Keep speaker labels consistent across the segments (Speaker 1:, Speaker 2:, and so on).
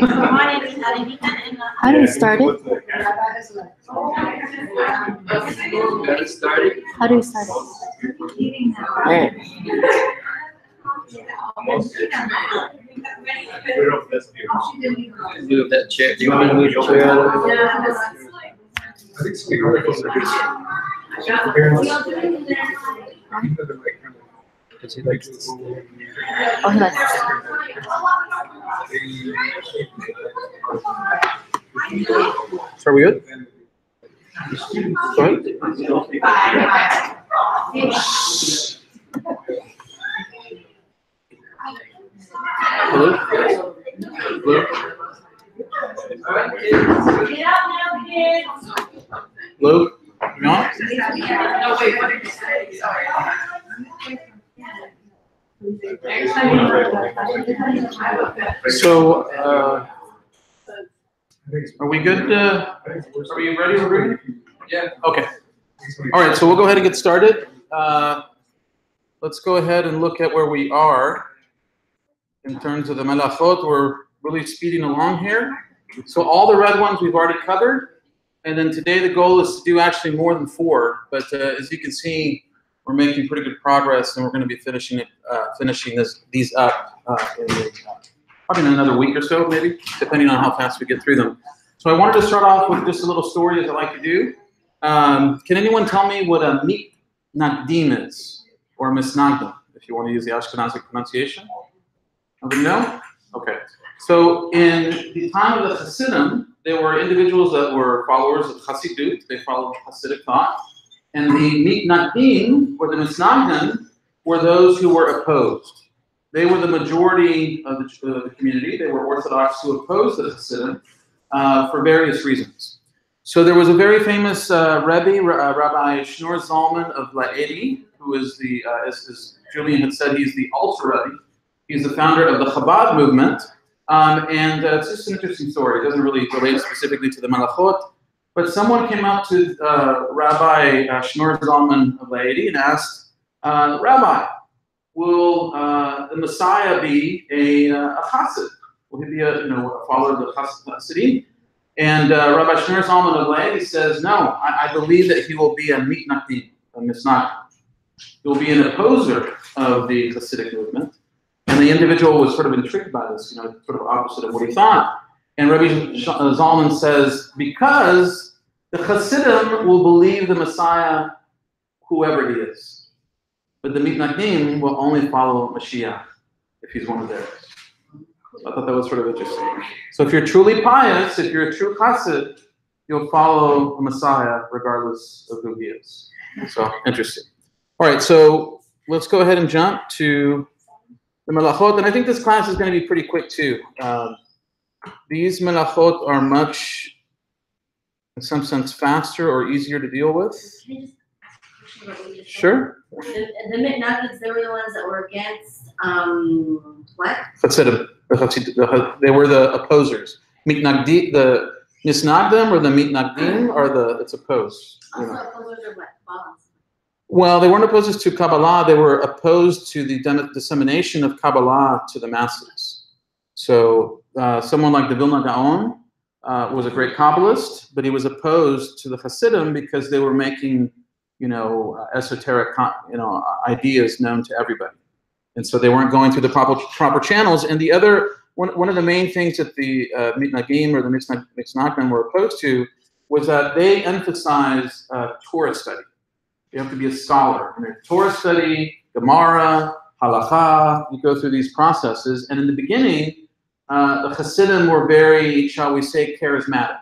Speaker 1: How do we start it? How do we start it? Alright.
Speaker 2: Move that chair. Do you want me to move your chair? Because he likes to stay.
Speaker 1: Oh, he likes this.
Speaker 2: So are we good? Go ahead. Hello? Hello? Hello? You on? So, are we good? Are we ready? Yeah. Okay. All right. So we'll go ahead and get started. Let's go ahead and look at where we are in terms of the melachot. We're really speeding along here. So all the red ones we've already covered, and then today the goal is to do actually more than 4. But as you can see, we're making pretty good progress, and we're going to be finishing these up in probably in another week or so, maybe, depending on how fast we get through them. So I wanted to start off with just a little story, as I like to do. Can anyone tell me what a mitnagdim is, or misnagdim, if you want to use the Ashkenazi pronunciation? Nobody know? Okay. So in the time of the Hasidim, there were individuals that were followers of Hasidut. They followed Hasidic thought. And the mitnagdim, or the misnagdim, were those who were opposed. They were the majority of the community. They were Orthodox who opposed the Hasidim for various reasons. So there was a very famous Rebbe, Rabbi Shneur Zalman of Laedi, who is the, as Julian had said, he's the Alter Rebbe. He's the founder of the Chabad movement. And it's just an interesting story. It doesn't really relate specifically to the Malachot. But someone came up to Rabbi Shneur Zalman of Laedi and asked, Rabbi, will the Messiah be a chassid? Will he be a follower of the Hasidim? And Rabbi Shneur Zalman of Laedi says, no, I believe that he will be a mitnagdim, a misnagdim. He will be an opposer of the Hasidic movement. And the individual was sort of intrigued by this, sort of opposite of what he thought. And Rabbi Zalman says, because the Hasidim will believe the Messiah, whoever he is. But the mitnagdim will only follow Mashiach if he's one of theirs. So I thought that was sort of interesting. So if you're truly pious, if you're a true Chassid, you'll follow the Messiah regardless of who he is. So interesting. All right, so let's go ahead and jump to the melachot. And I think this class is going to be pretty quick too. These melachot are much, in some sense, faster or easier to deal with.
Speaker 3: Can I just ask a question about what you just said?
Speaker 1: Sure.
Speaker 3: The mitnagdim, they were the ones that were against what?
Speaker 1: Hasidim. They were the opposers. Mitnagdim, the misnagdim or the mitnagdim it's opposed.
Speaker 3: Also opposers are what? Balance.
Speaker 1: Well, they weren't opposed to Kabbalah. They were opposed to the dissemination of Kabbalah to the masses. So someone like the Vilna Gaon was a great Kabbalist, but he was opposed to the Hasidim because they were making, esoteric, ideas known to everybody. And so they weren't going through the proper channels. And the other, one of the main things that the mitnagdim or the misnagdim were opposed to was that they emphasized Torah study. You have to be a scholar. Torah study, Gemara, Halacha, you go through these processes. And in the beginning, the Hasidim were very, shall we say, charismatic.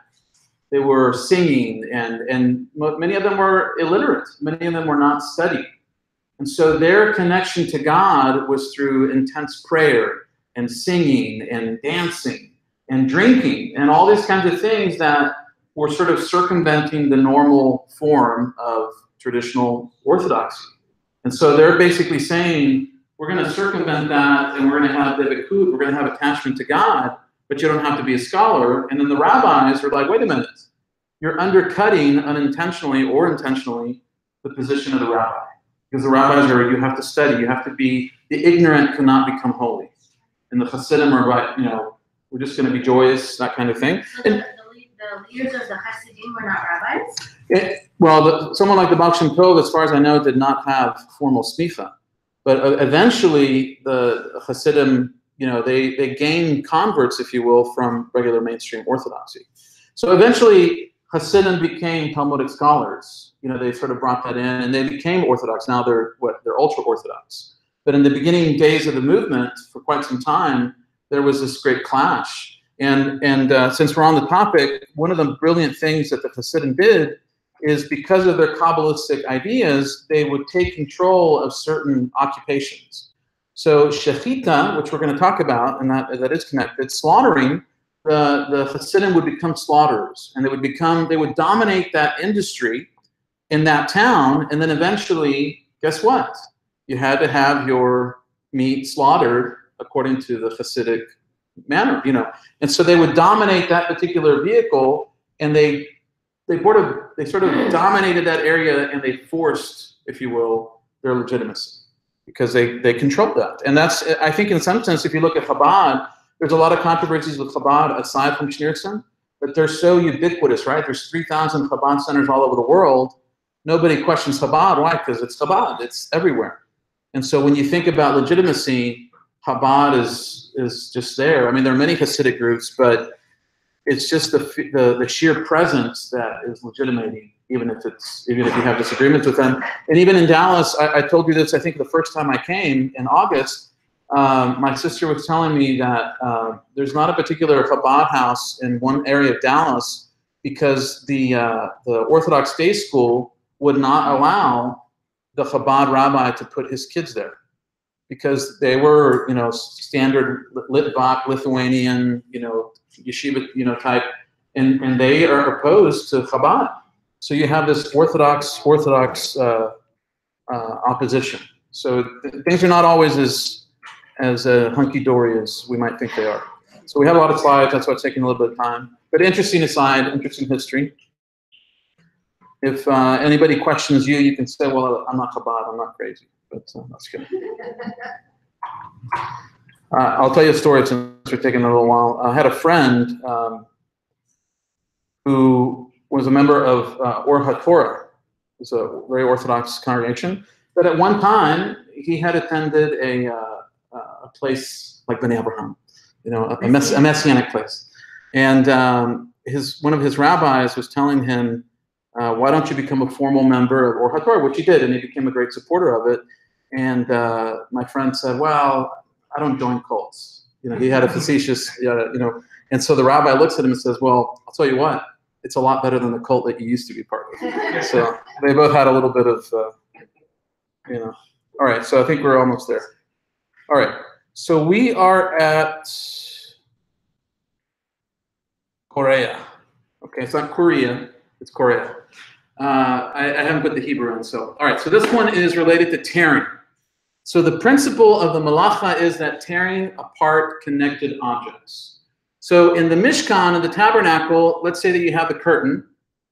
Speaker 1: They were singing, and many of them were illiterate. Many of them were not studied. And so their connection to God was through intense prayer and singing and dancing and drinking and all these kinds of things that were sort of circumventing the normal form of traditional orthodoxy. And so they're basically saying, we're going to circumvent that and we're going to have devekut, we're going to have attachment to God, but you don't have to be a scholar. And then the rabbis are like, wait a minute, you're undercutting unintentionally or intentionally the position of the rabbi. Because the rabbis are, you have to study, you have to be, the ignorant cannot become holy. And the Hasidim are We're just going to be joyous, that kind of thing.
Speaker 3: So the leaders of the Hasidim were not rabbis?
Speaker 1: Someone like the Baal Shem Tov, as far as I know, did not have formal smicha. But eventually, the Hasidim, they gained converts, if you will, from regular mainstream orthodoxy. So eventually, Hasidim became Talmudic scholars. They sort of brought that in, and they became Orthodox. Now they're ultra-Orthodox. But in the beginning days of the movement, for quite some time, there was this great clash. And since we're on the topic, one of the brilliant things that the Hasidim did is, because of their Kabbalistic ideas, they would take control of certain occupations. So shechita, which we're going to talk about, and that is connected, slaughtering, the Hasidim would become slaughterers, and they would dominate that industry in that town, and then eventually, guess what? You had to have your meat slaughtered according to the Hasidic manner, and so they would dominate that particular vehicle, and they sort of dominated that area, and they forced, if you will, their legitimacy, because they controlled that. And that's, I think, in some sense, if you look at Chabad, there's a lot of controversies with Chabad aside from Schneerson, but they're so ubiquitous, right? There's 3,000 Chabad centers all over the world. Nobody questions Chabad. Why? Because it's Chabad. It's everywhere. And so when you think about legitimacy, Chabad is just there. I mean, there are many Hasidic groups, but it's just the sheer presence that is legitimating, even if you have disagreements with them. And even in Dallas, I told you this, I think, the first time I came in August. My sister was telling me that there's not a particular Chabad house in one area of Dallas because the Orthodox day school would not allow the Chabad rabbi to put his kids there, because they were, standard Litvak, Lithuanian, yeshiva, type, and they are opposed to Chabad. So you have this Orthodox opposition. So things are not always as hunky-dory as we might think they are. So we have a lot of slides, that's why it's taking a little bit of time. But interesting aside, interesting history. If anybody questions you, you can say, well, I'm not Chabad, I'm not crazy. But that's good. I'll tell you a story since we're taking a little while. I had a friend who was a member of Or HaTorah. It's a very Orthodox congregation. But at one time, he had attended a place like Bnei Abraham, a messianic place. And one of his rabbis was telling him, why don't you become a formal member of Or HaTorah, which he did, and he became a great supporter of it. And my friend said, well, I don't join cults. He had a facetious, and so the rabbi looks at him and says, well, I'll tell you what, it's a lot better than the cult that you used to be part of. So they both had a little bit of, All right, so I think we're almost there. All right, so we are at Korea. Okay, it's not Korea, it's Korea. I haven't put the Hebrew in, so. All right, so this one is related to tearing. So the principle of the malacha is that tearing apart connected objects. So in the Mishkan, in the tabernacle, let's say that you have the curtain,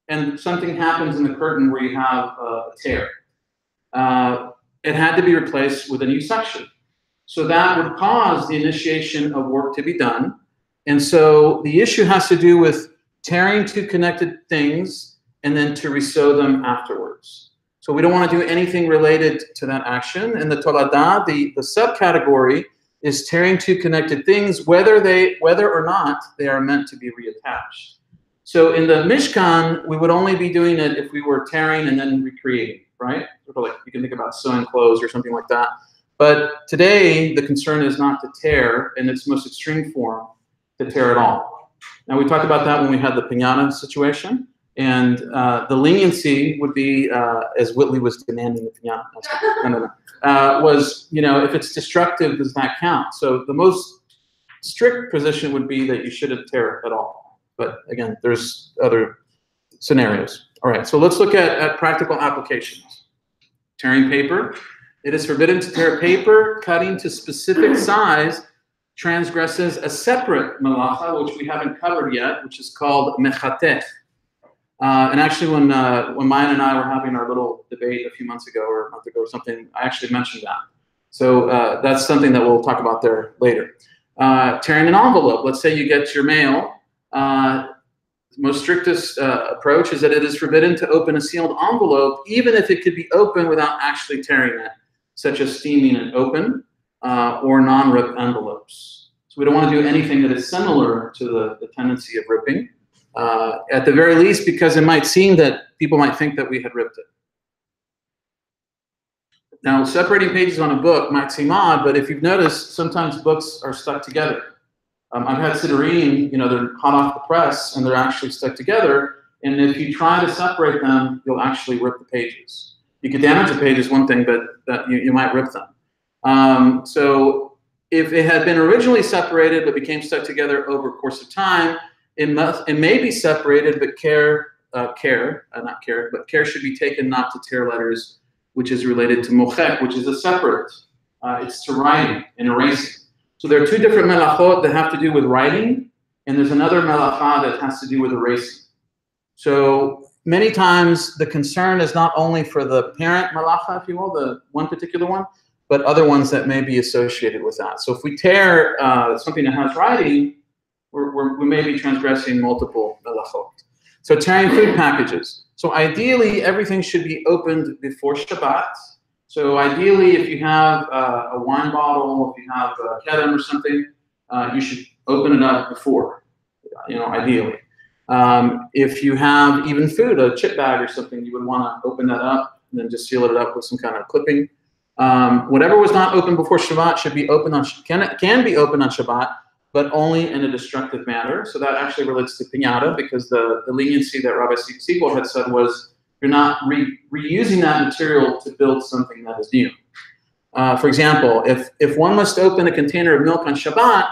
Speaker 1: and something happens in the curtain where you have a tear. It had to be replaced with a new section. So that would cause the initiation of work to be done. And so the issue has to do with tearing two connected things and then to resew them afterwards. So we don't want to do anything related to that action. And the Toladah, the subcategory, is tearing two connected things, whether or not they are meant to be reattached. So in the Mishkan, we would only be doing it if we were tearing and then recreating, right? Sort of like you can think about sewing clothes or something like that. But today, the concern is not to tear in its most extreme form, to tear at all. Now, we talked about that when we had the piñata situation. And the leniency would be, as Whitley was demanding the piñata, was, if it's destructive, does that count? So the most strict position would be that you shouldn't tear at all. But again, there's other scenarios. All right, so let's look at practical applications. Tearing paper. It is forbidden to tear paper. Cutting to specific size transgresses a separate malacha, which we haven't covered yet, which is called mechatech. And actually, when Mayan and I were having our little debate a few months ago or a month ago or something, I actually mentioned that. So that's something that we'll talk about there later. Tearing an envelope. Let's say you get your mail. The most strictest approach is that it is forbidden to open a sealed envelope, even if it could be opened without actually tearing it, such as steaming it open or non-rip envelopes. So we don't want to do anything that is similar to the tendency of ripping, at the very least, because it might seem that people might think that we had ripped it. Now, separating pages on a book might seem odd, but if you've noticed, sometimes books are stuck together. I've had siddurim, they're hot off the press, and they're actually stuck together. And if you try to separate them, you'll actually rip the pages. You could damage the pages, one thing, but you might rip them. So if it had been originally separated but became stuck together over a course of time, it may be separated, but care should be taken not to tear letters, which is related to mochek, which is a separate. It's to writing and erasing. So there are two different melachot that have to do with writing, and there's another melacha that has to do with erasing. So many times the concern is not only for the parent melacha, if you will, the one particular one, but other ones that may be associated with that. So if we tear something that has writing, we may be transgressing multiple melachot. So tearing food packages. So ideally, everything should be opened before Shabbat. So ideally, if you have a wine bottle, if you have a kedem or something, you should open it up before, ideally. If you have even food, a chip bag or something, you would want to open that up and then just seal it up with some kind of clipping. Whatever was not open before Shabbat should be open can be open on Shabbat, but only in a destructive manner. So that actually relates to piñata, because the leniency that Rabbi Siegel had said was you're not reusing that material to build something that is new. For example, if one must open a container of milk on Shabbat,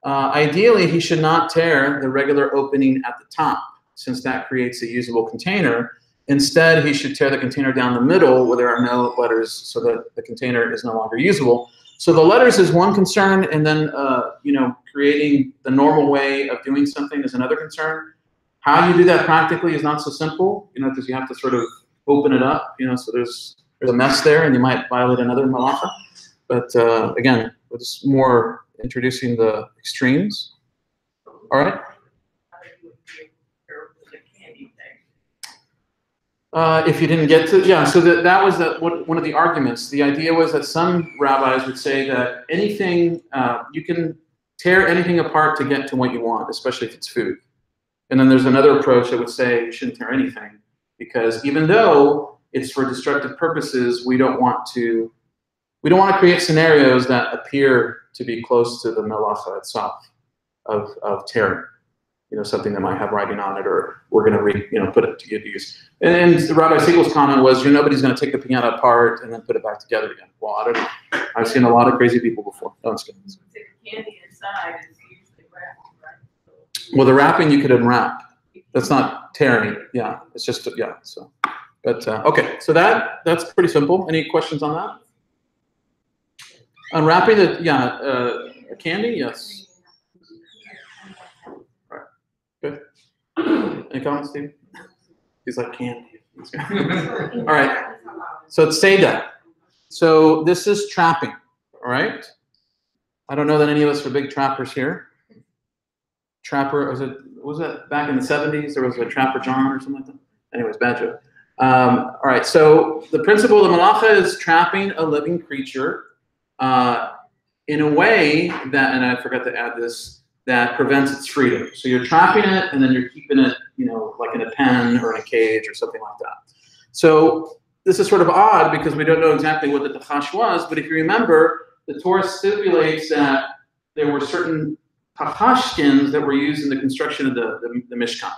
Speaker 1: ideally he should not tear the regular opening at the top, since that creates a usable container. Instead, he should tear the container down the middle where there are no letters, so that the container is no longer usable. So the letters is one concern, and then creating the normal way of doing something is another concern. How you do that practically is not so simple, because you have to sort of open it up, so there's a mess there, and you might violate another malacha. But again, it's more introducing the extremes. All right. If you didn't get to, so that was one of the arguments. The idea was that some rabbis would say that anything, you can tear anything apart to get to what you want, especially if it's food. And then there's another approach that would say you shouldn't tear anything, because even though it's for destructive purposes, we don't want to create scenarios that appear to be close to the melacha itself of tearing. Something that might have writing on it, or we're going to put it to good use. And Rabbi Siegel's comment was, nobody's going to take the piñata apart and then put it back together again. Well, I don't know. I've seen a lot of crazy people before. No, I'm just kidding.
Speaker 4: The candy inside is usually wrapped, right?
Speaker 1: Well, the wrapping you could unwrap. That's not tearing. Yeah, it's just So, but okay. So that's pretty simple. Any questions on that? Unwrapping the candy, yes. Good. Any comments, Steve? He's like candy. All right. So it's Seder. So this is trapping. All right. I don't know that any of us are big trappers here. Trapper, was that back in the 70s? There was a Trapper John or something like that. Anyways, bad joke. All right. So the principle of the malacha is trapping a living creature in a way that, and I forgot to add this, that prevents its freedom. So you're trapping it, and then you're keeping it, like in a pen or in a cage or something like that. So this is sort of odd because we don't know exactly what the tachash was, but if you remember, the Torah stipulates that there were certain tachash skins that were used in the construction of the Mishkan.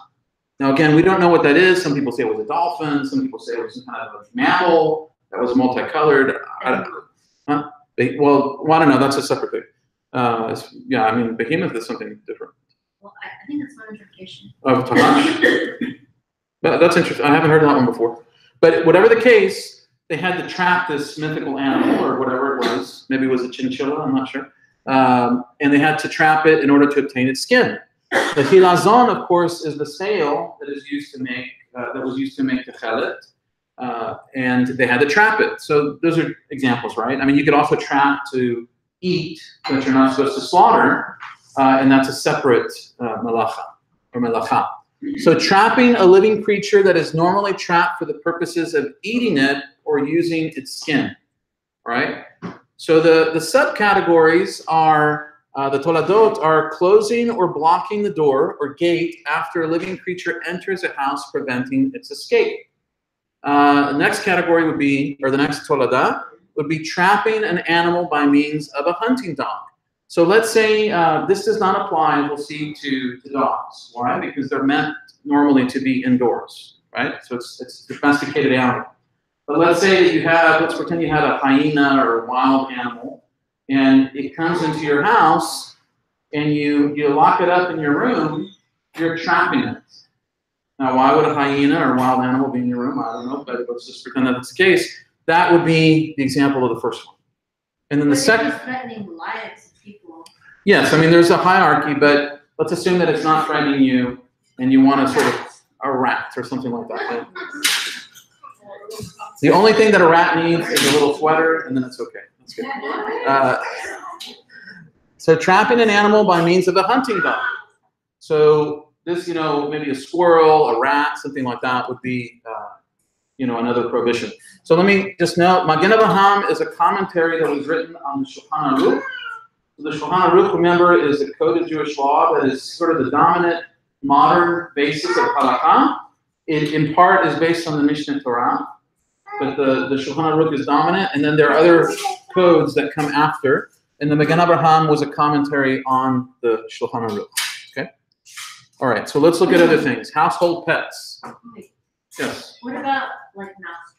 Speaker 1: Now again, we don't know what that is. Some people say it was a dolphin. Some people say it was some kind of a mammal that was multicolored. I don't know. Huh? Well, I don't know. That's a separate thing. Behemoth is something different.
Speaker 3: Well, I think that's one interpretation.
Speaker 1: Of tachash? That's interesting. I haven't heard of that one before. But whatever the case, they had to trap this mythical animal or whatever it was. Maybe it was a chinchilla, I'm not sure. And they had to trap it in order to obtain its skin. The hilazon, of course, is the sail that is used to make that was used to make the chelet. And they had to trap it. So those are examples, right? I mean, you could also trap to eat, but you're not supposed to slaughter, and that's a separate malacha or melacha. So trapping a living creature that is normally trapped for the purposes of eating it or using its skin, right? So the subcategories are, the toladot are closing or blocking the door or gate after a living creature enters a house, preventing its escape. The next category would be, or the next tolada, would be trapping an animal by means of a hunting dog. So let's say this does not apply, we'll see, to dogs. Why? Because they're meant normally to be indoors, right? So it's domesticated animal. But let's say that you have, let's pretend you had a hyena or a wild animal, and it comes into your house, and you lock it up in your room, you're trapping it. Now, why would a hyena or a wild animal be in your room? I don't know, but let's just pretend that it's the case. That would be the example of the first one. And then the second.
Speaker 3: Threatening lives of people.
Speaker 1: Yes, I mean, there's a hierarchy, but let's assume that it's not threatening you and you want to sort of a rat or something like that. Right? The only thing that a rat needs is a little sweater, and then it's okay. That's good. So trapping an animal by means of a hunting dog. So this, maybe a squirrel, a rat, something like that would be, another prohibition. So let me just note, Magen Avraham is a commentary that was written on the Shulchan Aruch. The Shulchan Aruch, remember, is a code of Jewish law that is sort of the dominant modern basis of halakha. It, in part, is based on the Mishnah Torah, but the Shulchan Aruch is dominant, and then there are other codes that come after, and the Magen Avraham was a commentary on the Shulchan Aruch. Okay? All right, so let's look at other things. Household pets. Yes?
Speaker 3: What about, like, mouse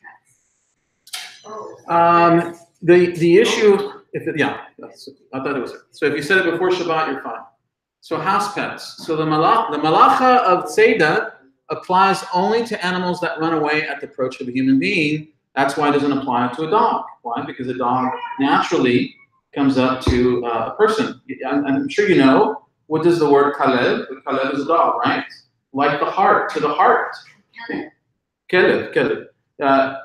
Speaker 3: traps?
Speaker 1: The issue, I thought it was. So if you said it before Shabbat, you're fine. So house pets. So the malacha of Tzeidah applies only to animals that run away at the approach of a human being. That's why it doesn't apply to a dog. Why? Because a dog naturally comes up to a person. I'm sure you know, what does the word kalev? Kalev is a dog, right? Like the heart, to the heart. Kelev.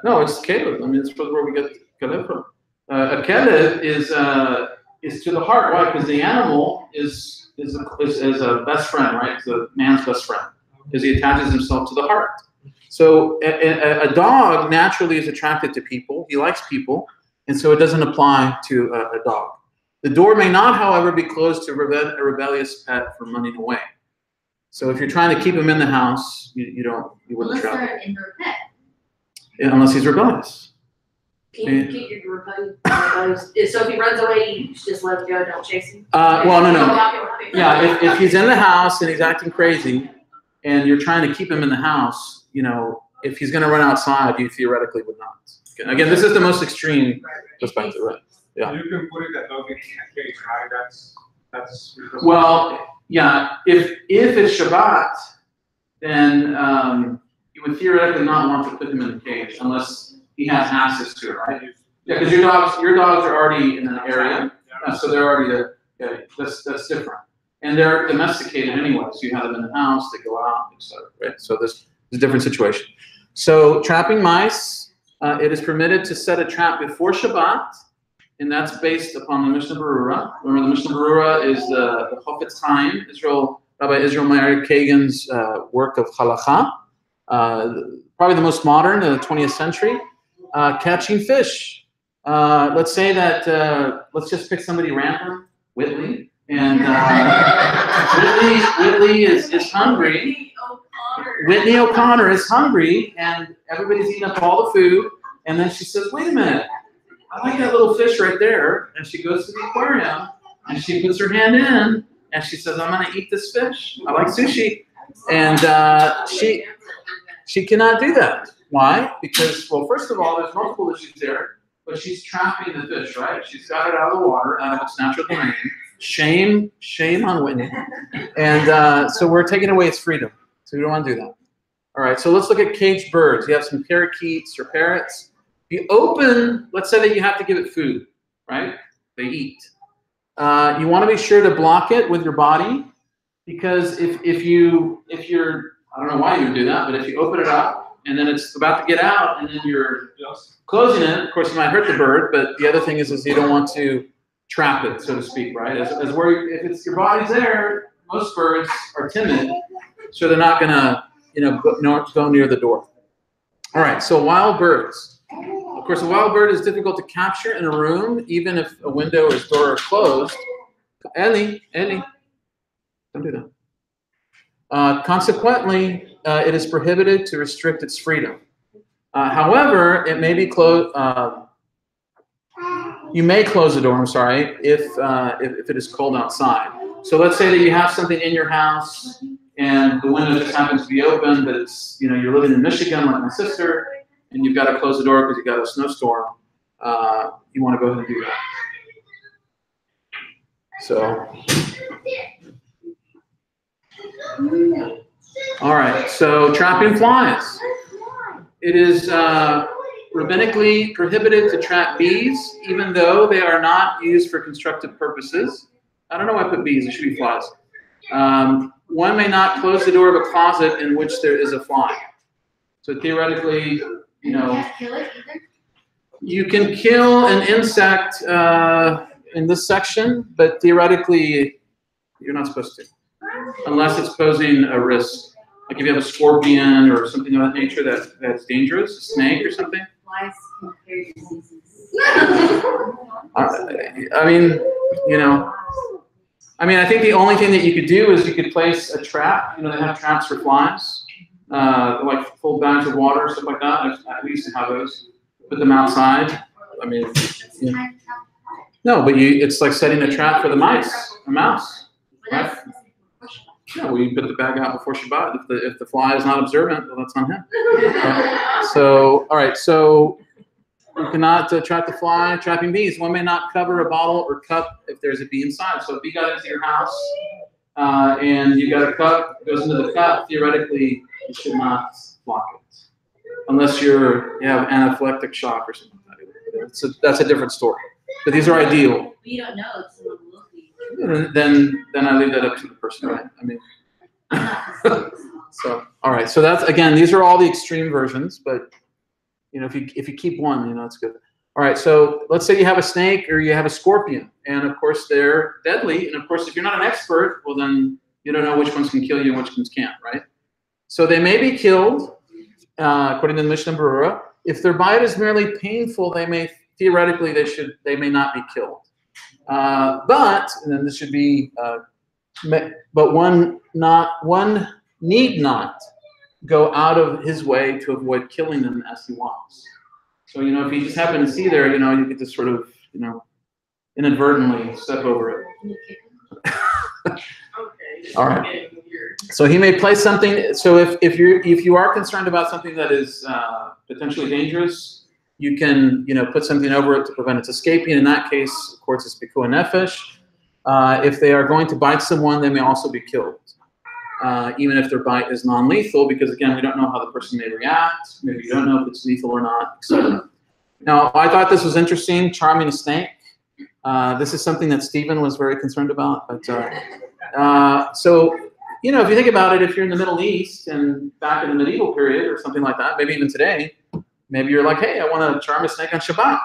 Speaker 1: No, it's kelev. I mean, it's where we get kelev from. A kelev is to the heart. Why? Because the animal is a best friend, right? It's a man's best friend, because he attaches himself to the heart. So a dog naturally is attracted to people. He likes people, and so it doesn't apply to a dog. The door may not, however, be closed to a rebellious pet from running away. So if you're trying to keep him in the house, you wouldn't trap him.
Speaker 3: Unless they're an indoor pet.
Speaker 1: Yeah, unless he's rebellious.
Speaker 4: Can you keep your rebellious? So if he runs away, you just let him go, don't chase him?
Speaker 1: Well, no. Yeah, if he's in the house and he's acting crazy, and you're trying to keep him in the house, if he's going to run outside, you theoretically would not. Again, this is the most extreme perspective, right? Yeah.
Speaker 5: You can put it that dog in a cage, right? That's
Speaker 1: well, yeah. If it's Shabbat, then you would theoretically not want to put him in a cage unless he has access to it, right? Yeah, because your dogs are already in an area, so they're already there. Yeah, that's different, and they're domesticated anyway. So you have them in the house, they go out, etc. Right? So there's a different situation. So trapping mice, it is permitted to set a trap before Shabbat. And that's based upon the Mishnah Berurah. Remember, the Mishnah Berurah is the Chofetz Chaim, Rabbi Israel Meir Kagan's work of halakha. Probably the most modern in the 20th century. Catching fish. Let's say that, let's just pick somebody random, Whitley. And Whitley is hungry. Whitney O'Connor is hungry, and everybody's eating up all the food. And then she says, wait a minute. I like that little fish right there. And she goes to the aquarium and she puts her hand in and she says, I'm going to eat this fish. I like sushi. And she cannot do that. Why? Because, well, first of all, there's multiple issues there, but she's trapping the fish, right? She's got it out of the water, out of its natural domain. Shame on Whitney. And so we're taking away its freedom. So we don't want to do that. All right, so let's look at caged birds. You have some parakeets or parrots. You open, let's say that you have to give it food, right? They eat. You want to be sure to block it with your body, because if you're, I don't know why you would do that, but if you open it up and then it's about to get out and then you're closing it, of course you might hurt the bird, but the other thing is you don't want to trap it, so to speak, right? As where if it's your body's there, most birds are timid, so they're not gonna, go near the door. All right, so wild birds. Of course, a wild bird is difficult to capture in a room, even if a window or door are closed. Ellie, don't do that. Consequently, it is prohibited to restrict its freedom. However, it may be closed. You may close the door. I'm sorry, if it is cold outside. So let's say that you have something in your house and the window just happens to be open, but it's you're living in Michigan like my sister, and you've got to close the door because you've got a snowstorm. You want to go ahead and do that. So, all right. So trapping flies. It is rabbinically prohibited to trap bees, even though they are not used for constructive purposes. I don't know why I put bees. It should be flies. One may not close the door of a closet in which there is a fly. So theoretically, you can kill an insect in this section, but theoretically, you're not supposed to, unless it's posing a risk. Like if you have a scorpion or something of that nature that's dangerous, a snake or something.
Speaker 3: Flies can carry diseases.
Speaker 1: I think the only thing that you could do is you could place a trap. They have traps for flies, like full bags of water, stuff like that. We used to have those. Put them outside. No, but it's like setting a trap for the mice, a mouse, right? Yeah, well, you put the bag out before Shabbat. If the fly is not observant, well, that's on him. So, all right. So you cannot trap the fly. Trapping bees. One may not cover a bottle or cup if there's a bee inside. So if you got into your house and you got a cup, it goes into the cup. Theoretically, you should not block it, unless you have anaphylactic shock or something like that. So that's a different story. But these are ideal.
Speaker 3: We don't know if someone will be.
Speaker 1: Then I leave that up to the person, right? So all right. So that's, again, these are all the extreme versions, but if you keep one, it's good. All right. So let's say you have a snake or you have a scorpion, and of course they're deadly. And of course, if you're not an expert, well then you don't know which ones can kill you and which ones can't, right? So they may be killed, according to the Mishnah Berurah. If their bite is merely painful, they may may not be killed. But, and then this should be, but one need not go out of his way to avoid killing them as he wants. So, if you just happen to see there, you could just sort of, inadvertently step over it. All right. So he may place something. So if you are concerned about something that is potentially dangerous, you can put something over it to prevent its escaping. In that case, of course, it's pikuah nefesh. If they are going to bite someone, they may also be killed, even if their bite is non-lethal, because again, we don't know how the person may react. Maybe you don't know if it's lethal or not, etc. Now, I thought this was interesting, charming a snake. This is something that Stephen was very concerned about. But so, if you think about it, if you're in the Middle East and back in the medieval period or something like that, maybe even today, maybe you're like, hey, I want to charm a snake on Shabbat.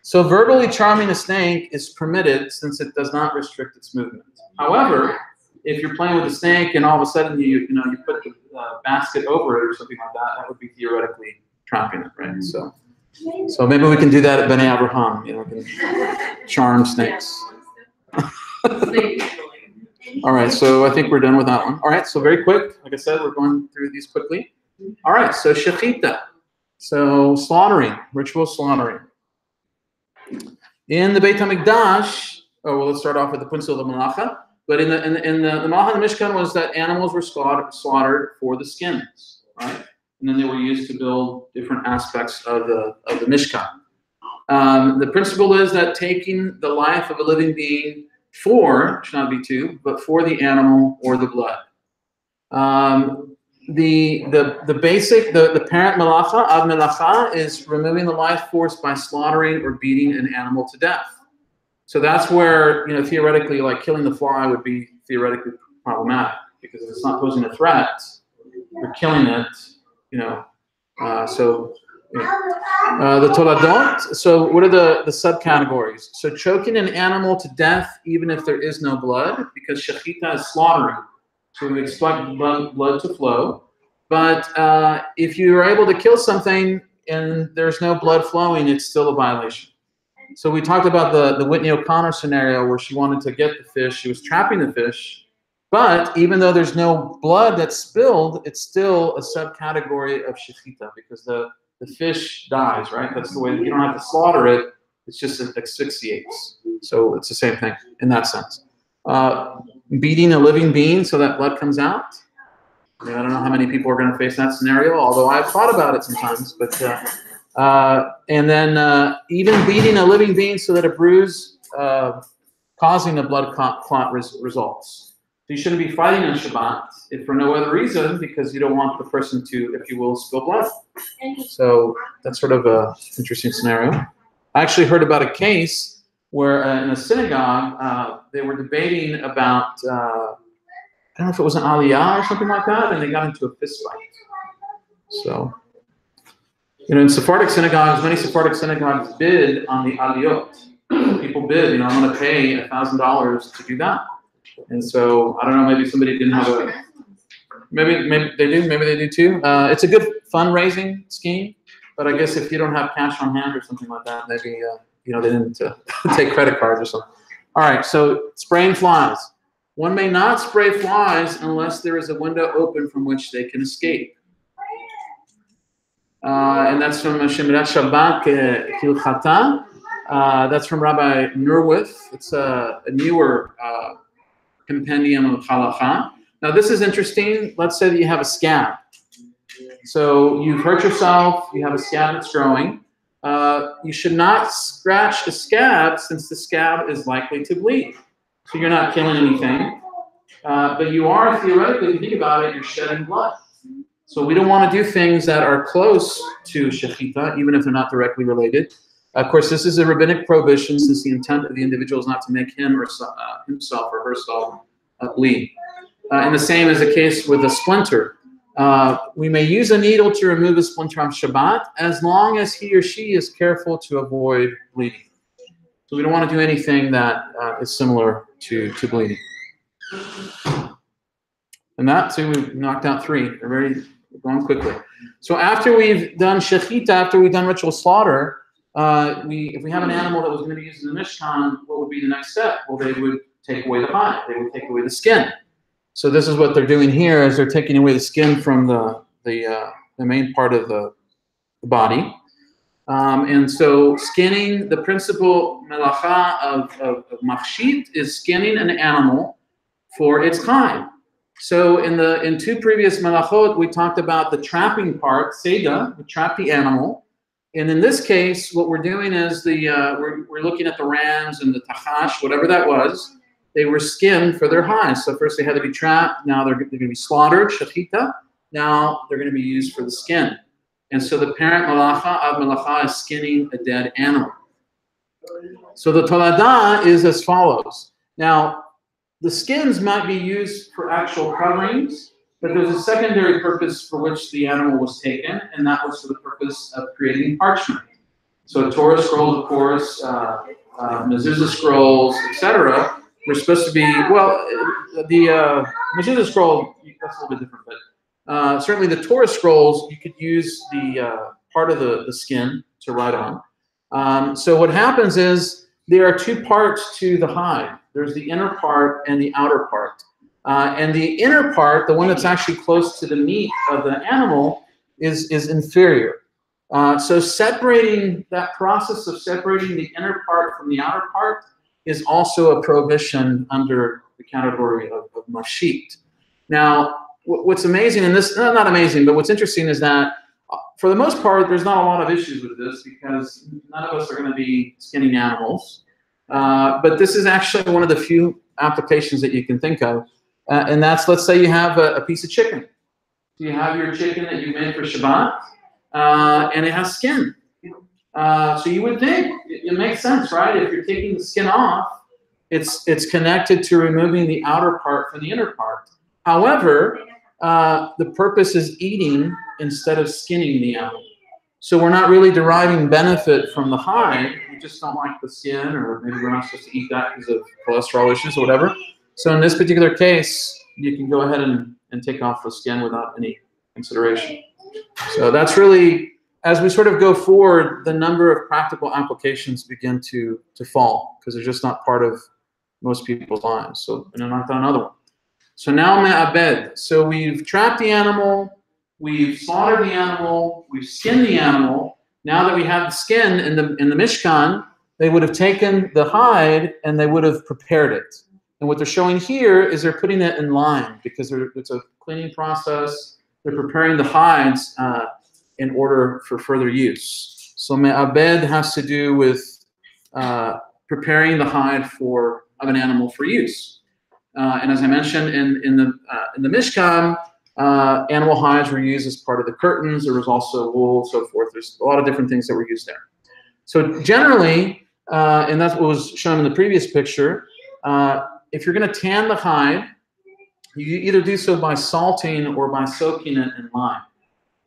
Speaker 1: So verbally charming a snake is permitted since it does not restrict its movement. However, if you're playing with a snake and all of a sudden you put the basket over it or something like that, that would be theoretically trapping it, right? So maybe we can do that at Bnei Abraham. We can charm snakes. All right, so I think we're done with that one. All right, so very quick. Like I said, we're going through these quickly. All right, so shechita. So slaughtering, ritual slaughtering. In the Beit HaMikdash, let's start off with the principle of the Malacha. But in the Malacha and the Mishkan was that animals were slaughtered for the skins, right? And then they were used to build different aspects of the Mishkan. The principle is that taking the life of a living being should not be two, but for the animal or the blood. The basic, the parent melacha, ad melacha, is removing the life force by slaughtering or beating an animal to death. So that's where, theoretically, like killing the fly would be theoretically problematic, because if it's not posing a threat, you're killing it, so The toladot. So what are the subcategories? So choking an animal to death, even if there is no blood, because shechita is slaughtering. So we expect blood to flow. But if you are able to kill something and there's no blood flowing, it's still a violation. So we talked about the Whitney O'Connor scenario where she wanted to get the fish. She was trapping the fish. But even though there's no blood that's spilled, it's still a subcategory of shechita because the fish dies, right? That's the way. You don't have to slaughter it. It's just it asphyxiates. So it's the same thing in that sense. Beating a living being so that blood comes out. I mean, I don't know how many people are going to face that scenario, although I've thought about it sometimes. But and then even beating a living being so that a bruise causing a blood clot results. So you shouldn't be fighting on Shabbat if for no other reason because you don't want the person to, if you will, spill blood. So that's sort of an interesting scenario. I actually heard about a case where in a synagogue they were debating about I don't know if it was an aliyah or something like that, and they got into a fist fight. So, you know, in Sephardic synagogues, many Sephardic synagogues bid on the aliyot. People bid, you know, I'm going to pay $1,000 to do that. And so, I don't know, maybe somebody didn't have a, maybe they do too. It's a good fundraising scheme, but I guess if you don't have cash on hand or something like that, maybe, you know, they didn't take credit cards or something. All right, so spraying flies. One may not spray flies unless there is a window open from which they can escape. And that's from Hilchot Shabbat, Hilchata. That's from Rabbi Nurwith. It's a newer compendium of halacha. Now this is interesting. Let's say that you have a scab. So you've hurt yourself, you have a scab that's growing. You should not scratch the scab since the scab is likely to bleed. So you're not killing anything. But you are, theoretically, if you think about it, you're shedding blood. So we don't want to do things that are close to shechita, even if they're not directly related. Of course, this is a rabbinic prohibition since the intent of the individual is not to make him or himself or herself bleed. And the same is the case with a splinter. We may use a needle to remove a splinter on Shabbat as long as he or she is careful to avoid bleeding. So we don't want to do anything that is similar to bleeding. And that, so we've knocked out 3. We're going quickly. So after we've done shechita, after we've done ritual slaughter, if we have an animal that was going to be used in the Mishkan, what would be the next step? Well, they would take away the hide. They would take away the skin. So this is what they're doing here, is they're taking away the skin from the main part of the body. And so skinning, the principal melacha of machshit is skinning an animal for its hide. So in 2 previous melachot, we talked about the trapping part, seda, we trap the animal. And in this case, what we're doing is we're looking at the rams and the tachash, whatever that was. They were skinned for their hides. So first they had to be trapped. Now they're going to be slaughtered, shechita. Now they're going to be used for the skin. And so the parent malacha of malacha is skinning a dead animal. So the toladah is as follows. Now, the skins might be used for actual coverings, but there's a secondary purpose for which the animal was taken, and that was for the purpose of creating parchment. So Torah scrolls, of course, mezuzah scrolls, etc. Were supposed to be, well, the mezuzah scroll, that's a little bit different, but certainly the Torah scrolls, you could use the part of the skin to write on. So what happens is there are 2 parts to the hide. There's the inner part and the outer part. And the inner part, the one that's actually close to the meat of the animal, is inferior. So separating, that process of separating the inner part from the outer part is also a prohibition under the category of mashit. Now, what's amazing in this, not amazing, but what's interesting is that for the most part, there's not a lot of issues with this because none of us are going to be skinning animals. But this is actually one of the few applications that you can think of. And that's, let's say you have a piece of chicken. So you have your chicken that you made for Shabbat, and it has skin. So you would think, it makes sense, right? If you're taking the skin off, it's connected to removing the outer part from the inner part. However, the purpose is eating instead of skinning the animal. So we're not really deriving benefit from the hide. We just don't like the skin, or maybe we're not supposed to eat that because of cholesterol issues or whatever. So in this particular case, you can go ahead and take off the skin without any consideration. So that's really, as we sort of go forward, the number of practical applications begin to fall because they're just not part of most people's lives. So, and then I've done another one. So now me'abed. So we've trapped the animal, we've slaughtered the animal, we've skinned the animal. Now that we have the skin in the Mishkan, they would have taken the hide and they would have prepared it. And what they're showing here is they're putting it in line because it's a cleaning process. They're preparing the hides in order for further use. So me'abed has to do with preparing the hide of an animal for use. And as I mentioned in the Mishkan, animal hides were used as part of the curtains. There was also wool, so forth. There's a lot of different things that were used there. So generally, and that's what was shown in the previous picture, if you're going to tan the hide, you either do so by salting or by soaking it in lime.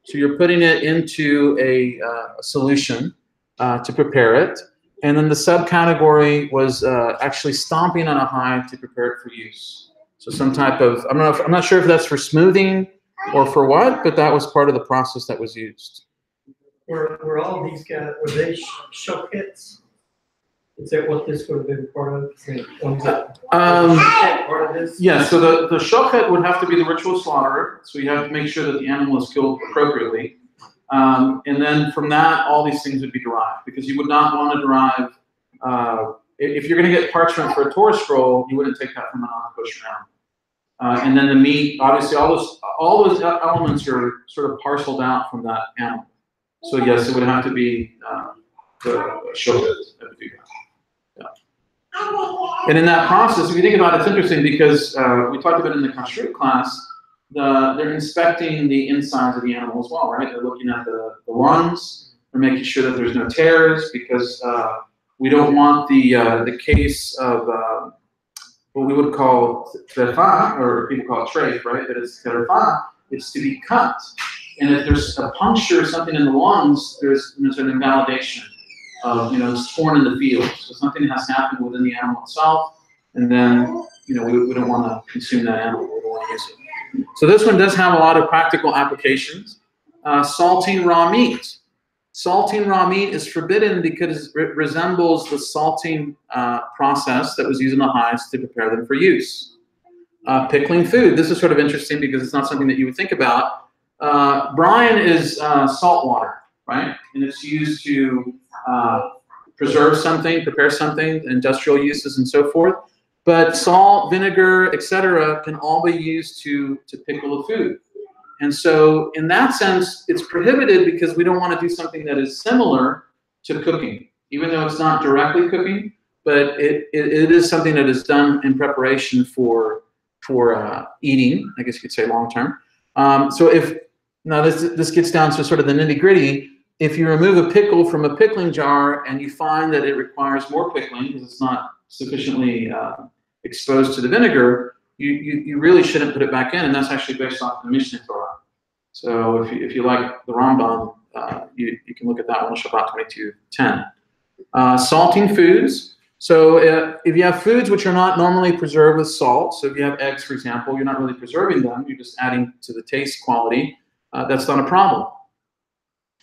Speaker 1: So you're putting it into a solution to prepare it. And then the subcategory was actually stomping on a hide to prepare it for use. So some type of, I'm not sure if that's for smoothing or for what, but that was part of the process that was used.
Speaker 6: Were all these guys, were they shokets? Is that what this would have been part of? Part of this?
Speaker 1: Yeah, so the shochet would have to be the ritual slaughterer. So you have to make sure that the animal is killed appropriately. And then from that, all these things would be derived, because you would not want to derive, if you're going to get parchment for a Torah scroll, you wouldn't take that from a non-kosher animal. And then the meat, obviously, all those elements are sort of parceled out from that animal. So yes, it would have to be the shochet that would do that. And in that process, if you think about it, it's interesting because we talked about it in the kashrut class. They're inspecting the insides of the animal as well, right? They're looking at the lungs. They're making sure that there's no tears, because we don't want the case of what we would call terefa, or people call it treif, right? That is terefa. It's to be cut, and if there's a puncture or something in the lungs, there's an invalidation. It's torn in the field. So something has happened within the animal itself, and then we don't want to consume that animal. We don't want to use it. So this one does have a lot of practical applications. Salting raw meat. Salting raw meat is forbidden because it resembles the salting process that was used in the hides to prepare them for use. Pickling food. This is sort of interesting because it's not something that you would think about. Brine is salt water, right? And it's used to preserve something, prepare something, industrial uses and so forth. But salt, vinegar, etc., can all be used to pickle the food. And so in that sense, it's prohibited because we don't want to do something that is similar to cooking, even though it's not directly cooking, but it is something that is done in preparation for eating, I guess you could say long term. So now this gets down to sort of the nitty gritty. If you remove a pickle from a pickling jar and you find that it requires more pickling because it's not sufficiently exposed to the vinegar, you really shouldn't put it back in, and that's actually based off the Mishnah Torah. So if you like the Rambam, you can look at that one, Shabbat 22:10. Salting foods. So if you have foods which are not normally preserved with salt, so if you have eggs, for example, you're not really preserving them, you're just adding to the taste quality, that's not a problem.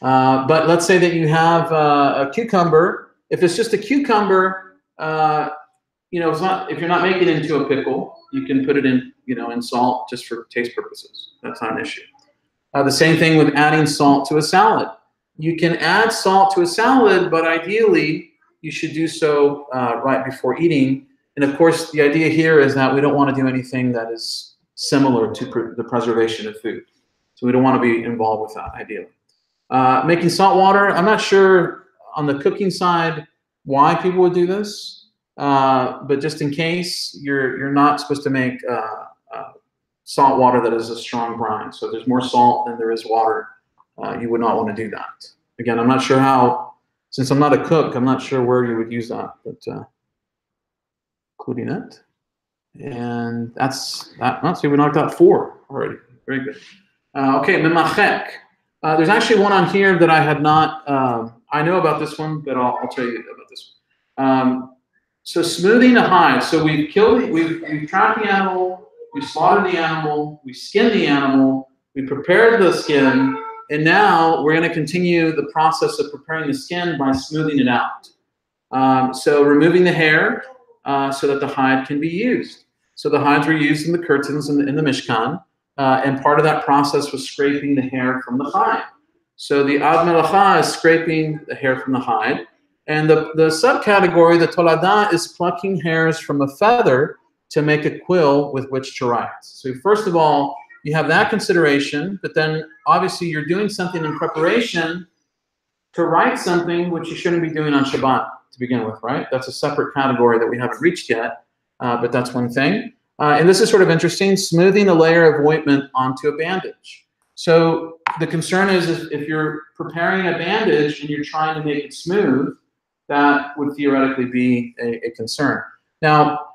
Speaker 1: But let's say that you have a cucumber. If it's just a cucumber, it's not. If you're not making it into a pickle, you can put it in, in salt just for taste purposes. That's not an issue. The same thing with adding salt to a salad. You can add salt to a salad, but ideally you should do so right before eating. And of course, the idea here is that we don't want to do anything that is similar to the preservation of food. So we don't want to be involved with that, ideally. Making salt water, I'm not sure on the cooking side why people would do this, but just in case, you're not supposed to make salt water that is a strong brine. So if there's more salt than there is water, you would not want to do that. Again, I'm not sure how, since I'm not a cook, I'm not sure where you would use that, but including it. And that's that. See, we knocked out 4 already. Very good. Okay, memachek. There's actually one on here that I had not, I know about this one, but I'll tell you about this one. So smoothing the hide. So we've trapped the animal, we slaughtered the animal, we skinned the animal, we prepared the skin, and now we're going to continue the process of preparing the skin by smoothing it out. So removing the hair so that the hide can be used. So the hides were used in the curtains in the Mishkan, and part of that process was scraping the hair from the hide. So the Ad Melacha is scraping the hair from the hide, and the subcategory, the Tolada, is plucking hairs from a feather to make a quill with which to write. So first of all, you have that consideration, but then obviously you're doing something in preparation to write something which you shouldn't be doing on Shabbat to begin with, right? That's a separate category that we haven't reached yet, but that's one thing. And this is sort of interesting, smoothing a layer of ointment onto a bandage. So the concern is if you're preparing a bandage and you're trying to make it smooth, that would theoretically be a concern. Now,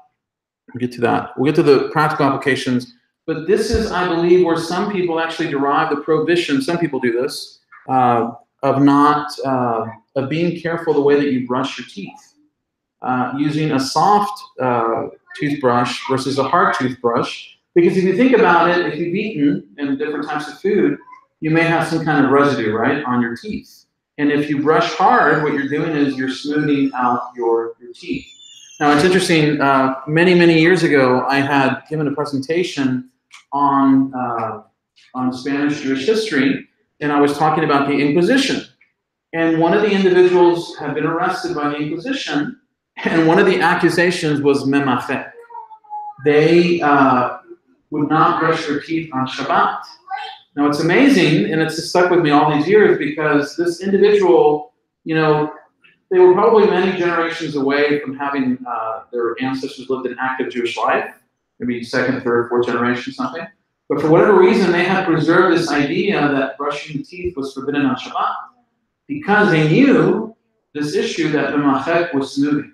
Speaker 1: we'll get to that. We'll get to the practical applications, but this is, I believe, where some people actually derive the prohibition, some people do this, of being careful the way that you brush your teeth. Using a soft toothbrush versus a hard toothbrush. Because if you think about it, if you've eaten in different types of food, you may have some kind of residue, right, on your teeth. And if you brush hard, what you're doing is you're smoothing out your teeth. Now, it's interesting, many, many years ago, I had given a presentation on Spanish Jewish history, and I was talking about the Inquisition. And one of the individuals had been arrested by the Inquisition, and one of the accusations was memachek. They would not brush their teeth on Shabbat. Now, it's amazing, and it's stuck with me all these years, because this individual, you know, they were probably many generations away from having their ancestors lived an active Jewish life, maybe second, third, fourth generation, something. But for whatever reason, they had preserved this idea that brushing the teeth was forbidden on Shabbat, because they knew this issue that memachek was smoothing.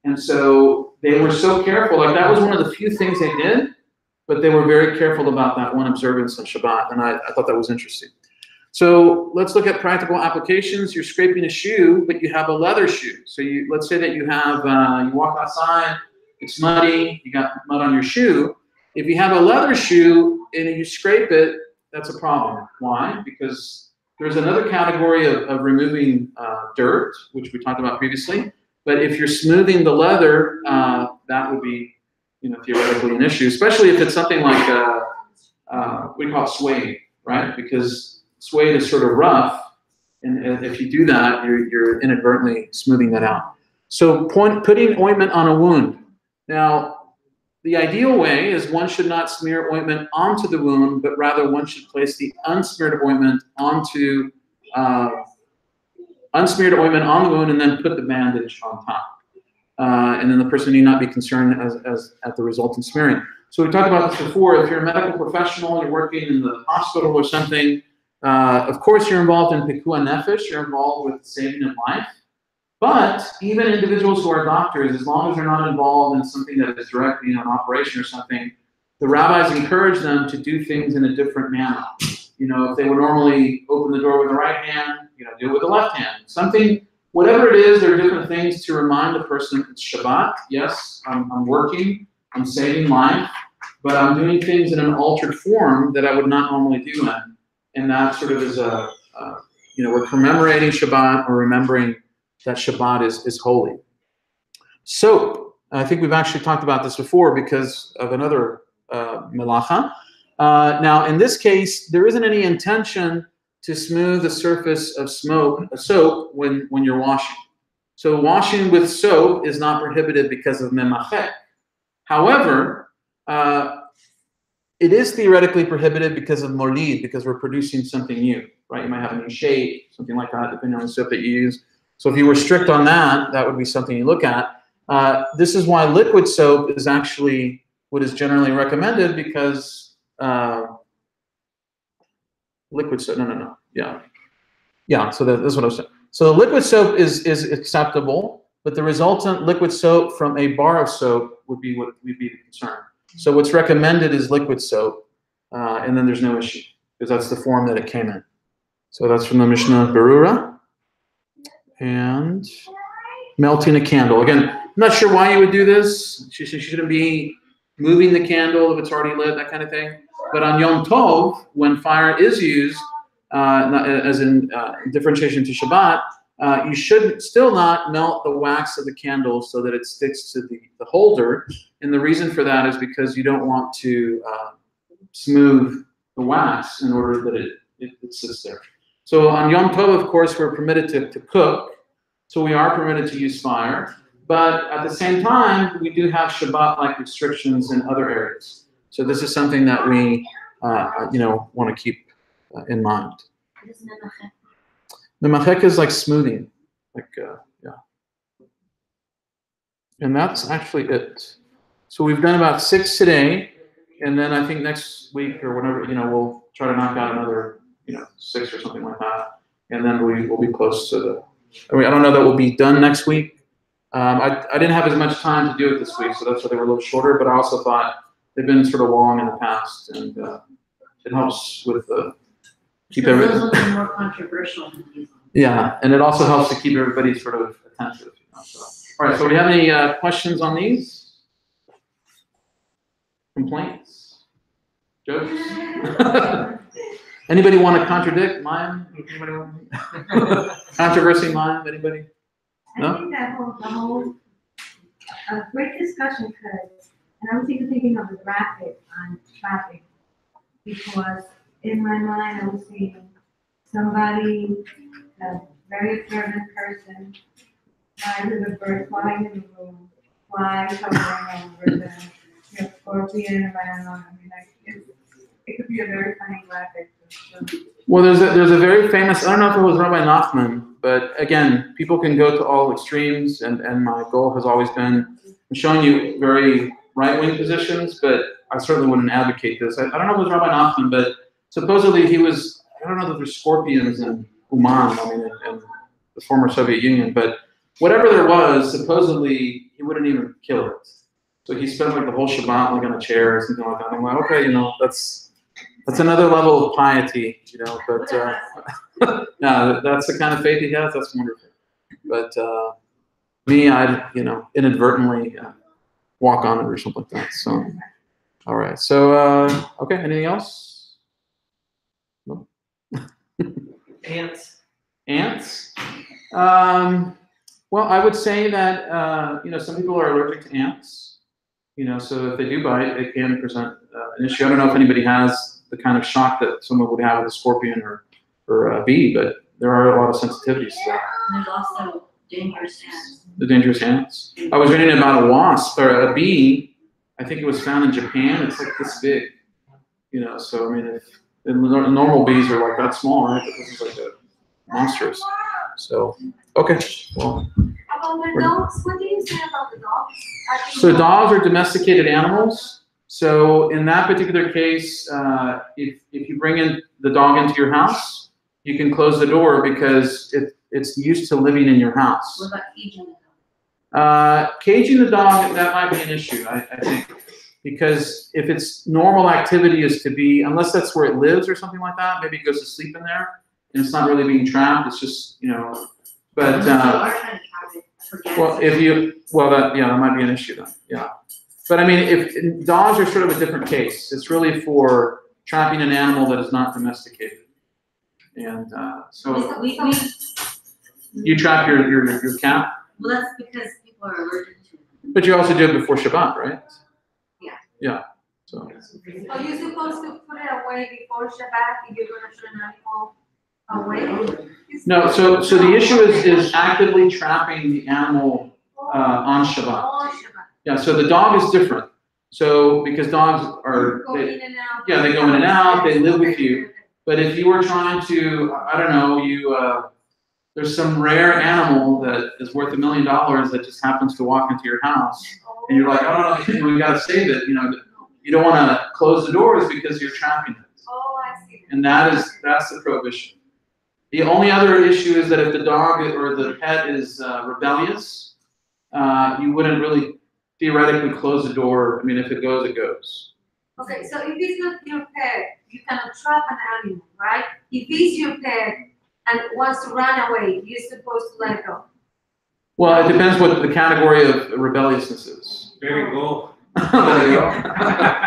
Speaker 1: And so they were so careful, like that was one of the few things they did, but they were very careful about that one observance on Shabbat, and I thought that was interesting. So let's look at practical applications. You're scraping a shoe, but you have a leather shoe. So let's say that you have, you walk outside, it's muddy, you got mud on your shoe. If you have a leather shoe and you scrape it, that's a problem. Why? Because there's another category of removing dirt, which we talked about previously. But if you're smoothing the leather, that would be, you know, theoretically an issue, especially if it's something like we call it suede, right? Because suede is sort of rough, and if you do that, you're inadvertently smoothing that out. So putting ointment on a wound. Now, the ideal way is one should not smear ointment onto the wound, but rather one should place the unsmeared ointment onto unsmeared ointment on the wound and then put the bandage on top. And then the person need not be concerned as at the resultant smearing. So we talked about this before. If you're a medical professional and you're working in the hospital or something, of course you're involved in pikuah nefesh, you're involved with saving of life. But even individuals who are doctors, as long as they're not involved in something that is directly an operation or something, the rabbis encourage them to do things in a different manner. You know, if they would normally open the door with the right hand, you know, do it with the left hand. Something, whatever it is, there are different things to remind the person it's Shabbat. Yes, I'm working, I'm saving life, but I'm doing things in an altered form that I would not normally do. And that sort of is you know, we're commemorating Shabbat or remembering that Shabbat is holy. So I think we've actually talked about this before because of another melacha. Now, in this case, there isn't any intention to smooth the surface of soap when you're washing. So washing with soap is not prohibited because of memachek. However, it is theoretically prohibited because of molid, because we're producing something new, right? You might have a new shape, something like that, depending on the soap that you use. So if you were strict on that, that would be something you look at. This is why liquid soap is actually what is generally recommended, because liquid soap, no. Yeah, so that's what I was saying. So the liquid soap is acceptable, but the resultant liquid soap from a bar of soap would be what would be the concern. So what's recommended is liquid soap, and then there's no issue, because that's the form that it came in. So that's from the Mishnah Berurah. And melting a candle. Again, I'm not sure why you would do this. She shouldn't be moving the candle if it's already lit, that kind of thing. But on Yom Tov, when fire is used, as in differentiation to Shabbat, you should still not melt the wax of the candle so that it sticks to the holder. And the reason for that is because you don't want to smooth the wax in order that it sits there. So on Yom Tov, of course, we're permitted to cook. So we are permitted to use fire. But at the same time, we do have Shabbat-like restrictions in other areas. So this is something that we, want to keep in mind. Memachek is like smoothing, and that's actually it. So we've done about 6 today, and then I think next week or whenever, we'll try to knock out another, 6 or something like that, and then we will be close to the. I don't know that we'll be done next week. I didn't have as much time to do it this week, so that's why they were a little shorter. But I also thought they've been sort of long in the past, and it helps with keep everything.
Speaker 3: Those ones are more controversial.
Speaker 1: Yeah, and it also helps to keep everybody sort of attentive. So. All right, so we have any questions on these? Complaints? Jokes? Anybody want to contradict mine? Anybody want controversy mine? Anybody? No?
Speaker 7: I think that whole great discussion because, and I was even thinking of the graphic on traffic because in my mind I was seeing somebody, a very observant person, fly with a bird flying in the room, fly hovering over the scorpion around. I mean, it could be a very funny graphic.
Speaker 1: Well, there's a very famous, I don't know if it was Rabbi Nachman, but again, people can go to all extremes, and my goal has always been, I'm showing you very right-wing positions, but I certainly wouldn't advocate this. I don't know if it was Rabbi Nachman, but supposedly he was, I don't know that there's scorpions in Uman, in the former Soviet Union, but whatever there was, supposedly he wouldn't even kill it. So he spent like the whole Shabbat like on a chair or something like that. I'm like, okay, that's another level of piety, but no, that's the kind of faith he has. That's wonderful. But me, I'd, inadvertently walk on it or something like that. So, all right. So, okay. Anything else? No?
Speaker 6: Ants.
Speaker 1: Ants? Well, I would say that, some people are allergic to ants. So if they do bite, it can present an issue. I don't know if anybody has the kind of shock that someone would have with a scorpion or a bee, but there are a lot of sensitivities to that.
Speaker 3: And there's also dangerous ants.
Speaker 1: The dangerous ants. I was reading about a wasp or a bee. I think it was found in Japan. It's like this big. So I mean, if normal bees are like that small, right? But this is like a monstrous. So okay. Well.
Speaker 7: About the dogs, what do you say about the dogs?
Speaker 1: So dogs are domesticated animals. So in that particular case, if you bring in the dog into your house, you can close the door because it's used to living in your house.
Speaker 3: What about caging the dog?
Speaker 1: Caging the dog, that might be an issue, I think. Because if its normal activity is to be, unless that's where it lives or something like that, maybe it goes to sleep in there and it's not really being trapped, it's just, but well, that might be an issue then. Yeah, but I mean, if dogs are sort of a different case. It's really for trapping an animal that is not domesticated, and so you trap your cat.
Speaker 3: Well, that's because people are allergic to it.
Speaker 1: But you also do it before Shabbat, right?
Speaker 3: Yeah.
Speaker 1: Yeah. So.
Speaker 7: Are you supposed to put it away before Shabbat if you're going to turn it off? Away?
Speaker 1: No, so the issue is actively trapping the animal on Shabbat. Yeah, so the dog is different. So because dogs are, they go in and out, they live with you. But if you were trying to, I don't know, there's some rare animal that is worth $1 million that just happens to walk into your house, and you're like, oh no, we got to save it. You don't want to close the doors because you're trapping it.
Speaker 7: Oh, I see.
Speaker 1: And that's the prohibition. The only other issue is that if the dog or the pet is rebellious, you wouldn't really theoretically close the door. I mean, if it goes, it goes.
Speaker 7: Okay, so if it's not your pet, you cannot trap an animal, right? if it's your pet and wants to run away, you're supposed to let it go.
Speaker 1: Well, it depends what the category of rebelliousness is.
Speaker 5: Very cool.
Speaker 1: There you go.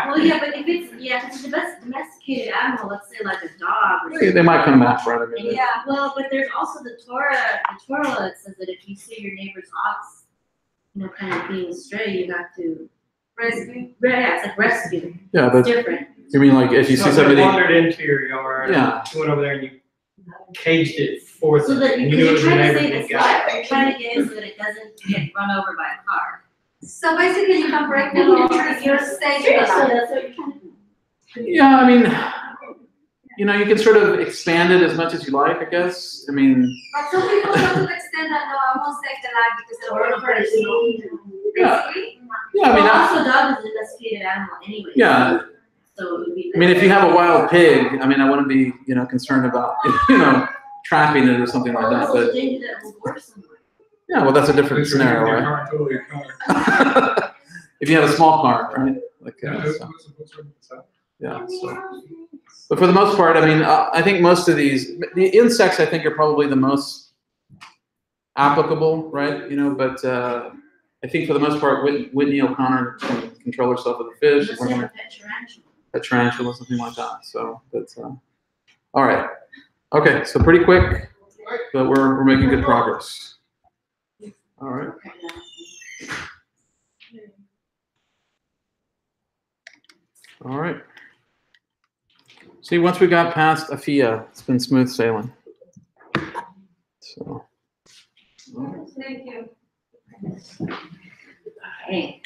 Speaker 3: Well, yeah, but if it's a domesticated animal, let's say like a dog or something.
Speaker 1: They might come back, right? I mean,
Speaker 3: Yeah, well, but there's also the Torah that says that if you see your neighbor's ox, kind of being stray, you got to
Speaker 7: Rescue.
Speaker 3: yeah, it's like rescue.
Speaker 1: yeah,
Speaker 3: It's
Speaker 1: but
Speaker 3: different.
Speaker 1: you mean like if you
Speaker 6: So
Speaker 1: see
Speaker 6: if it
Speaker 1: somebody?
Speaker 6: wandered into your yard,
Speaker 1: Yeah.
Speaker 6: you went over there and you caged it for
Speaker 3: So
Speaker 6: them,
Speaker 3: that
Speaker 6: and you knew it
Speaker 3: you're
Speaker 6: was your
Speaker 3: trying to
Speaker 6: neighbor.
Speaker 3: save
Speaker 6: you
Speaker 3: its
Speaker 6: got
Speaker 3: life. You're trying to get it so that it doesn't get run over by a car.
Speaker 7: So basically, you can break the law if you're safe.
Speaker 3: Seriously, that's what you're trying to do.
Speaker 1: Yeah, I mean, you can sort of expand it as much as you like, I guess. I mean,
Speaker 7: But some people go to the extent that no, I won't save the life because they'll
Speaker 3: Or
Speaker 7: go
Speaker 3: a
Speaker 7: first.
Speaker 3: person.
Speaker 1: Yeah.
Speaker 7: Basically.
Speaker 1: yeah, I mean,
Speaker 3: Well, also, dog is a domesticated animal anyway.
Speaker 1: yeah.
Speaker 3: So it would be.
Speaker 1: I mean, if you have a wild pig, I mean, I wouldn't be, concerned about, trapping it or something like that.
Speaker 3: Also,
Speaker 1: But
Speaker 3: the danger that will work somewhere.
Speaker 1: yeah, well, that's a different scenario, right?
Speaker 5: Totally car.
Speaker 1: If you have a small car, right? Like, so, yeah. So. But for the most part, I mean, I think most of the insects, I think, are probably the most applicable, right? But I think for the most part, Whitney O'Connor can control herself with a fish.
Speaker 3: Unless
Speaker 1: We're
Speaker 3: you have
Speaker 1: gonna
Speaker 3: a pet tarantula.
Speaker 1: a tarantula or something like that. So that's all right. Okay, so pretty quick, but we're making good progress. All right. All right. See, once we got past Afia, it's been smooth sailing. So.
Speaker 7: Thank you.
Speaker 3: Hey.